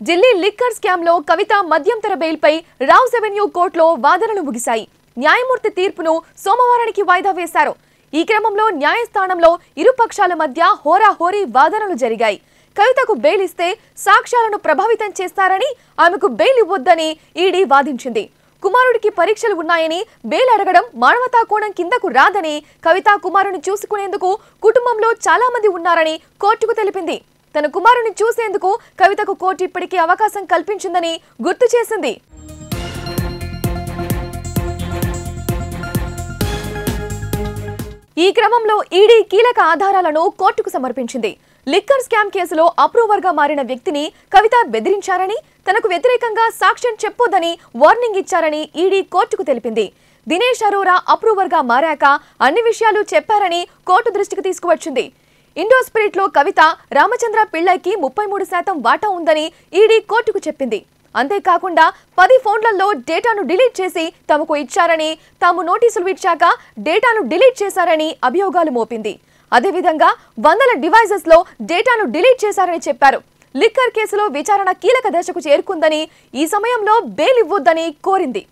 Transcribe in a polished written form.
Delhi liquor scam లో కవిత మధ్యంతర బెయిల్పై రావ్స్ అవెన్యూ కోర్టులో వాదనలు ముగిశాయి. న్యాయమూర్తి తీర్పును సోమవారానికి వాయిదా వేశారు. ఈ క్రమంలో న్యాయస్థానంలో ఇరు పక్షాల మధ్య హోరాహోరీ వాదనలు జరిగాయి. కవితకు బెయిల్ ఇస్తే సాక్ష్యాలను ప్రభావితం చేస్తారని, ఆమెకు బెయిల్ ఇవ్వొద్దని ఈడీ వాదించింది. కుమారుడికి పరీక్షలు ఉన్నాయని బెయిల్ అడగడం మానవతా కోణం కిందకు రాదని, కవిత కుమారుని చూసుకునేందుకు కుటుంబంలో చాలా మంది ఉన్నారని కోర్టుకు తెలిపింది. తన కుమారుని చూసేందుకు కవితకు కోర్టు ఇప్పటికే అవకాశం కల్పించిందని గుర్తు చేసింది. ఈ క్రమంలో ఈడీ కీలక ఆధారాలను కోర్టుకు సమర్పించింది. లిక్కర్ స్కామ్ కేసులో అప్రూవర్ గా మారిన వ్యక్తిని కవిత బెదిరించారని, తనకు వ్యతిరేకంగా సాక్ష్యం చెప్పొద్దని వార్నింగ్ ఇచ్చారని ఈడీ కోర్టుకు తెలిపింది. దినేష్ అరోరా అప్రూవర్ గా మారాక అన్ని విషయాలు చెప్పారని కోర్టు దృష్టికి తీసుకువచ్చింది. ఇండో స్పిరిట్ లో కవిత రామచంద్ర పిళ్ళైకి 33% వాటా ఉందని ఈడీ కోర్టుకు చెప్పింది. అంతేకాకుండా 10 ఫోన్లలో డేటాను డిలీట్ చేసి తమకు ఇచ్చారని, తాము నోటీసులు ఇచ్చాక డేటాను డిలీట్ చేశారని అభియోగాలు మోపింది. అదేవిధంగా వందల డివైజెస్ లో డేటాను డిలీట్ చేశారని చెప్పారు. లిక్కర్ కేసులో విచారణ కీలక దశకు చేరుకుందని, ఈ సమయంలో బెయిల్ ఇవ్వొద్దని కోరింది.